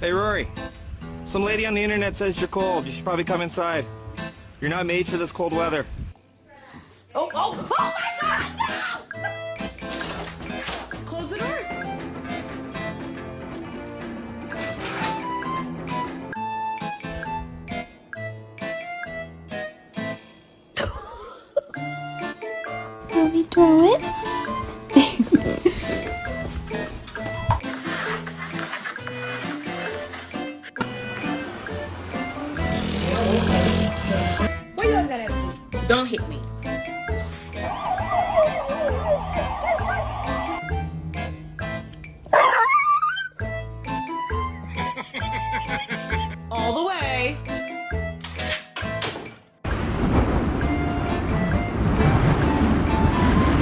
Hey, Rory. Some lady on the internet says you're cold. You should probably come inside. You're not made for this cold weather. Oh my God, no! Close the door. Will we throw it? Where you guys got attitude? Don't hit me.